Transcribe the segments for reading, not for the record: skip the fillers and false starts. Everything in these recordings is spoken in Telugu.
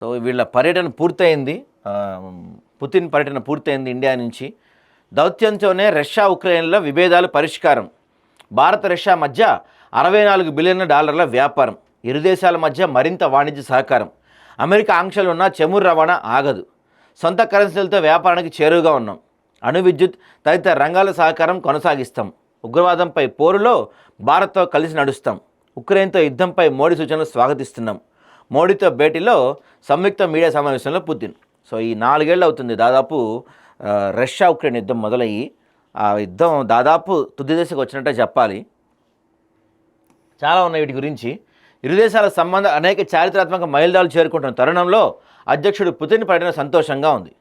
సో వీళ్ళ పర్యటన పూర్తయింది. పుతిన్ పర్యటన పూర్తయింది ఇండియా నుంచి. దౌత్యంతోనే రష్యా ఉక్రెయిన్ల విభేదాలు పరిష్కారం. భారత రష్యా మధ్య $64 బిలియన్ల వ్యాపారం. ఇరు దేశాల మధ్య మరింత వాణిజ్య సహకారం. అమెరికా ఆంక్షలు ఉన్న చమురు రవాణా ఆగదు. సొంత కరెన్సీలతో వ్యాపారానికి చేరువుగా ఉన్నాం. అణు విద్యుత్ తదితర రంగాల సహకారం కొనసాగిస్తాం. ఉగ్రవాదంపై పోరులో భారత్తో కలిసి నడుస్తాం. ఉక్రెయిన్తో యుద్ధంపై మోడీ సూచనలు స్వాగతిస్తున్నాం. మోడీతో భేటీలో సంయుక్త మీడియా సమావేశంలో పుతిన్. సో ఈ 4 ఏళ్ళు అవుతుంది దాదాపు రష్యా ఉక్రెయిన్ యుద్ధం మొదలయ్యి. ఆ యుద్ధం దాదాపు తుది దశకు వచ్చినట్టే చెప్పాలి. చాలా ఉన్నాయి వీటి గురించి. ఇరు దేశాల సంబంధం అనేక చారిత్రాత్మక మైలురాళ్ళు చేరుకుంటున్న తరుణంలో అధ్యక్షుడు పుతిన్ పర్యటన సంతోషంగా ఉంది.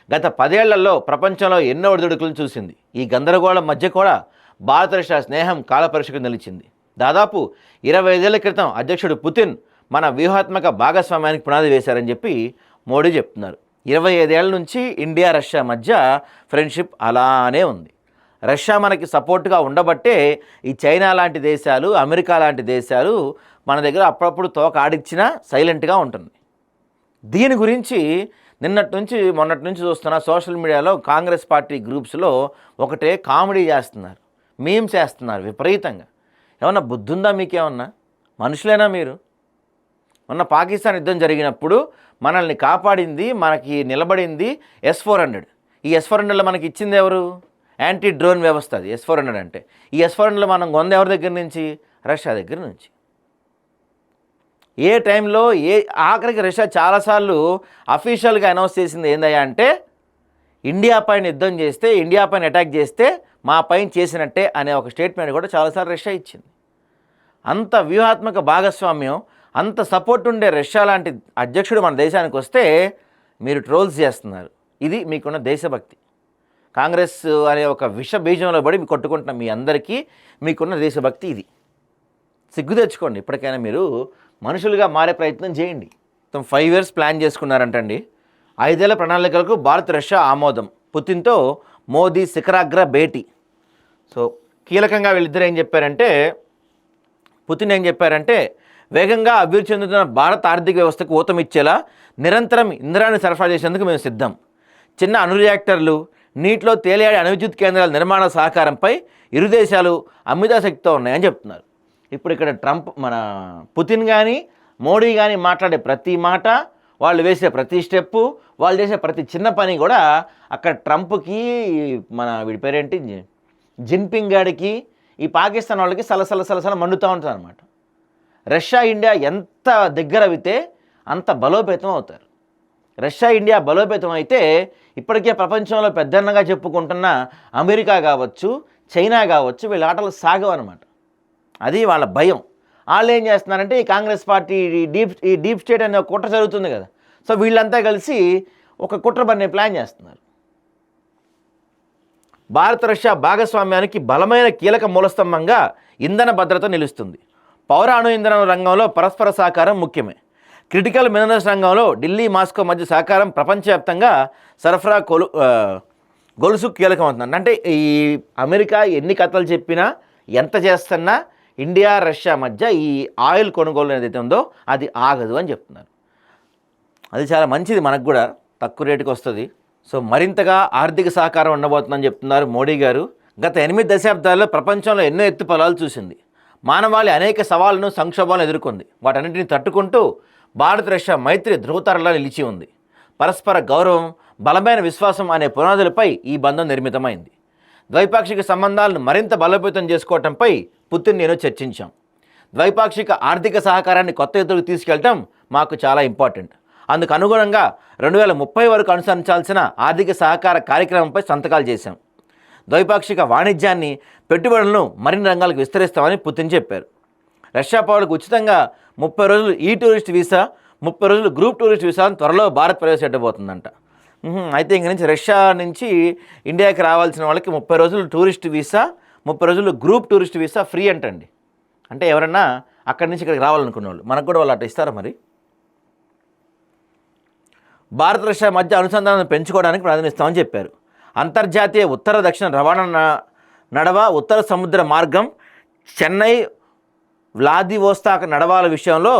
గత 10 ఏళ్లలో ప్రపంచంలో ఎన్నో ఒడిదుడుకులు చూసింది. ఈ గందరగోళం మధ్య కూడా భారత రష్యా స్నేహం కాలపరీక్షకు నిలిచింది. దాదాపు 25 ఏళ్ల క్రితం అధ్యక్షుడు పుతిన్ మన వ్యూహాత్మక భాగస్వామ్యానికి పునాది వేశారని చెప్పి మోడీ చెప్తున్నారు. 25 ఏళ్ల నుంచి ఇండియా రష్యా మధ్య ఫ్రెండ్షిప్ అలానే ఉంది. రష్యా మనకి సపోర్ట్గా ఉండబట్టే ఈ చైనా లాంటి దేశాలు, అమెరికా లాంటి దేశాలు మన దగ్గర అప్పుడప్పుడు తోక ఆడిచ్చినా సైలెంట్గా ఉంటుంది. దీని గురించి మొన్నటి నుంచి చూస్తున్న సోషల్ మీడియాలో కాంగ్రెస్ పార్టీ గ్రూప్స్లో ఒకటే కామెడీ చేస్తున్నారు, మీమ్స్ వేస్తున్నారు విపరీతంగా. ఏమన్నా బుద్ధుందా మీకేమన్నా? మనుషులేనా మీరు? మొన్న పాకిస్తాన్ యుద్ధం జరిగినప్పుడు మనల్ని కాపాడింది, మనకి నిలబడింది S-400. ఈ S-400లో మనకి ఇచ్చింది ఎవరు? యాంటీ డ్రోన్ వ్యవస్థ. అది S-400 అంటే. ఈ S-400లో మనం కొంది ఎవరి దగ్గర నుంచి? రష్యా దగ్గర నుంచి. ఏ టైంలో ఆఖరికి రష్యా చాలాసార్లు అఫీషియల్గా అనౌన్స్ చేసింది ఏందయ్యా అంటే, ఇండియా పైన యుద్ధం చేస్తే, ఇండియా పైన అటాక్ చేస్తే మా పైన చేసినట్టే అనే ఒక స్టేట్మెంట్ కూడా చాలాసార్లు రష్యా ఇచ్చింది. అంత వ్యూహాత్మక భాగస్వామ్యం, అంత సపోర్ట్ ఉండే రష్యా లాంటి అధ్యక్షుడు మన దేశానికి వస్తే మీరు ట్రోల్స్ చేస్తున్నారు. ఇది మీకున్న దేశభక్తి. కాంగ్రెస్ అనే ఒక విష బీజంలో పడి కొట్టుకుంటున్న మీ అందరికీ మీకున్న దేశభక్తి ఇది. సిగ్గు తెచ్చుకోండి. ఇప్పటికైనా మీరు మనుషులుగా మారే ప్రయత్నం చేయండి. 5 years ప్లాన్ చేసుకున్నారంటండి. 5 ఏళ్ల ప్రణాళికలకు భారత్ రష్యా ఆమోదం. పుతిన్తో మోదీ శిఖరాగ్ర భేటీ. సో కీలకంగా వీళ్ళిద్దరు ఏం చెప్పారంటే, పుతిన్ ఏం చెప్పారంటే, వేగంగా అభివృద్ధి చెందుతున్న భారత ఆర్థిక వ్యవస్థకు ఊతమిచ్చేలా నిరంతరం ఇంధనాన్ని సరఫరా చేసేందుకు మేము సిద్ధం. చిన్న అణు రియాక్టర్లు, నీటిలో తేలియాడే అణువిద్యుత్ కేంద్రాల నిర్మాణ సహకారంపై ఇరు దేశాలు అమితాసక్తితో ఉన్నాయని చెప్తున్నారు. ఇప్పుడు ఇక్కడ మన పుతిన్ కానీ మోడీ కానీ మాట్లాడే ప్రతి మాట, వాళ్ళు వేసే ప్రతి స్టెప్పు, వాళ్ళు చేసే ప్రతి చిన్న పని కూడా అక్కడ ట్రంప్కి, వీడి పేరేంటి జిన్పింగ్ గాడికి, ఈ పాకిస్తాన్ వాళ్ళకి సలసల మండుతూ ఉంటుంది అనమాట. రష్యా ఇండియా ఎంత దగ్గర అయితే అంత బలోపేతం అవుతారు. రష్యా ఇండియా బలోపేతం అయితే ఇప్పటికే ప్రపంచంలో పెద్దన్నగా చెప్పుకుంటున్న అమెరికా కావచ్చు, చైనా కావచ్చు, వీళ్ళ ఆటలు సాగవన్నమాట. అది వాళ్ళ భయం. వాళ్ళు ఏం చేస్తున్నారంటే, ఈ కాంగ్రెస్ పార్టీ ఈ డీప్ స్టేట్ అనే ఒక కుట్ర జరుగుతుంది కదా, సో వీళ్ళంతా కలిసి ఒక కుట్ర బన్నే ప్లాన్ చేస్తున్నారు. భారత రష్యా భాగస్వామ్యానికి బలమైన కీలక మూలస్తంభంగా ఇంధన భద్రత నిలుస్తుంది. పౌర అణు ఇంధనం రంగంలో పరస్పర సహకారం ముఖ్యమే. క్రిటికల్ మినరల్స్ రంగంలో ఢిల్లీ, మాస్కో మధ్య సహకారం ప్రపంచవ్యాప్తంగా సరఫరా గొలుసు కీలకమవుతుంది. అంటే ఈ అమెరికా ఎన్ని కథలు చెప్పినా, ఎంత చేస్తున్నా ఇండియా రష్యా మధ్య ఈ ఆయిల్ కొనుగోలు ఏదైతే ఉందో అది ఆగదు అని చెప్తున్నారు. అది చాలా మంచిది, మనకు కూడా తక్కువ రేటుకి వస్తుంది. సో మరింతగా ఆర్థిక సహకారం ఉండబోతుందని చెప్తున్నారు మోడీ గారు. గత 8 దశాబ్దాల్లో ప్రపంచంలో ఎన్నో ఎత్తు పొలాలు చూసింది. మానవాళి అనేక సవాళ్లను, సంక్షోభాలను ఎదుర్కొంది. వాటన్నింటినీ తట్టుకుంటూ భారత రష్యా మైత్రి ధృవతారలా నిలిచి ఉంది. పరస్పర గౌరవం, బలమైన విశ్వాసం అనే పునాదులపై ఈ బంధం నిర్మితమైంది. ద్వైపాక్షిక సంబంధాలను మరింత బలోపేతం చేసుకోవడంపై పుతిన్ నేను చర్చించాం. ద్వైపాక్షిక ఆర్థిక సహకారాన్ని కొత్త ఎత్తులకు తీసుకెళ్లడం మాకు చాలా ఇంపార్టెంట్. అందుకు అనుగుణంగా 2030 వరకు అనుసరించాల్సిన ఆర్థిక సహకార కార్యక్రమంపై సంతకాలు చేశాం. ద్వైపాక్షిక వాణిజ్యాన్ని, పెట్టుబడులను మరిన్ని రంగాలకు విస్తరిస్తామని పుతిన్ చెప్పారు. రష్యా పౌరులకు ఉచితంగా 30 రోజులు ఈ టూరిస్ట్ వీసా, 30 రోజులు గ్రూప్ టూరిస్ట్ వీసాను త్వరలో భారత్ ప్రవేశపెట్టబోతుందంట. అయితే ఇంక నుంచి రష్యా నుంచి ఇండియాకి రావాల్సిన వాళ్ళకి 30 రోజులు టూరిస్ట్ వీసా, 30 రోజులు గ్రూప్ టూరిస్ట్ వీసా ఫ్రీ అంటండి. అంటే ఎవరన్నా అక్కడి నుంచి ఇక్కడికి రావాలనుకునే వాళ్ళు, మనకు కూడా వాళ్ళు అట్లా ఇస్తారా మరి? భారత రష్యా మధ్య అనుసంధానం పెంచుకోవడానికి ప్రాధాన్యమిస్తామని చెప్పారు. అంతర్జాతీయ ఉత్తర దక్షిణ రవాణా నడవ, ఉత్తర సముద్ర మార్గం, చెన్నై వ్లాదివోస్తాక్ నడవాల విషయంలో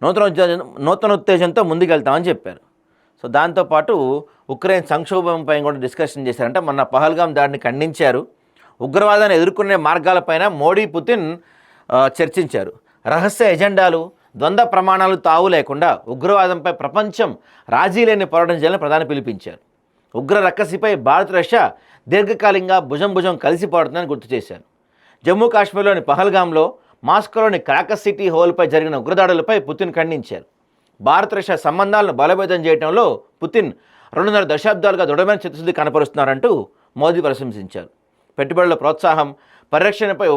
నూతన ఉత్తేజంతో ముందుకెళ్తామని చెప్పారు. సో దాంతోపాటు ఉక్రెయిన్ సంక్షోభంపై కూడా డిస్కషన్ చేశారంటే మొన్న పహల్గాం దాడిని ఖండించారు. ఉగ్రవాదాన్ని ఎదుర్కొనే మార్గాలపైన మోడీ పుతిన్ చర్చించారు. రహస్య ఎజెండాలు, ద్వంద్వ ప్రమాణాలు తావు లేకుండా ఉగ్రవాదంపై ప్రపంచం రాజీ లేని పోరాటం చేయాలని ప్రధాని పిలుపునిచ్చారు. ఉగ్ర రక్కసిపై భారత్, రష్యా దీర్ఘకాలికంగా భుజం కలిసి పోరాడుతుందని గుర్తు చేశారు. జమ్మూ కాశ్మీర్లోని పహల్గాంలో, మాస్కోలోని క్రాకస్ సిటీ హోల్పై జరిగిన ఉగ్రదాడులపై పుతిన్ ఖండించారు. భారత్, రష్యా సంబంధాలను బలోపేతం చేయడంలో పుతిన్ 2.5 దశాబ్దాలుగా దృఢమైన చిత్తశుద్ధి కనపరుస్తున్నారంటూ మోదీ ప్రశంసించారు. పెట్టుబడుల ప్రోత్సాహం, పరిరక్షణపై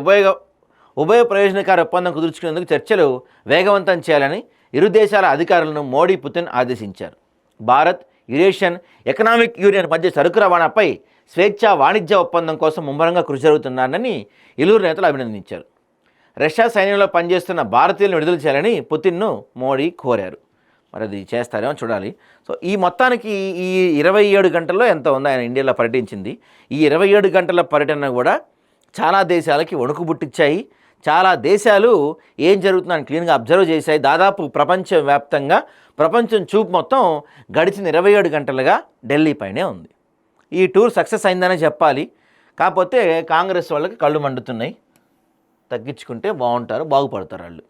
ఉభయ ప్రయోజనకార ఒప్పందం కుదుర్చుకునేందుకు చర్చలు వేగవంతం చేయాలని ఇరు దేశాల అధికారులను మోడీ, పుతిన్ ఆదేశించారు. భారత్, యురేషియన్ ఎకనామిక్ యూనియన్ మధ్య సరుకు రవాణాపై స్వేచ్ఛా వాణిజ్య ఒప్పందం కోసం ముమ్మరంగా కృషి జరుగుతున్నారని ఇరువురు నేతలు అభినందించారు. రష్యా సైన్యంలో పనిచేస్తున్న భారతీయులను విడుదల చేయాలని పుతిన్ను మోడీ కోరారు. మరి అది చేస్తారేమో చూడాలి. సో ఈ మొత్తానికి ఈ 27 గంటల్లో ఎంత ఉంది ఆయన ఇండియాలో పర్యటించింది. ఈ 27 గంటల పర్యటన కూడా చాలా దేశాలకి వణుకు పుట్టించాయి. చాలా దేశాలు ఏం జరుగుతుందని క్లీన్గా అబ్జర్వ్ చేశాయి. దాదాపు ప్రపంచవ్యాప్తంగా ప్రపంచం చూపు మొత్తం గడిచిన 27 గంటలుగా ఢిల్లీ పైనే ఉంది. ఈ టూర్ సక్సెస్ అయిందనే చెప్పాలి. కాకపోతే కాంగ్రెస్ వాళ్ళకి కళ్ళు మండుతున్నాయి. తగ్గించుకుంటే బాగుంటారు, బాగుపడతారు వాళ్ళు.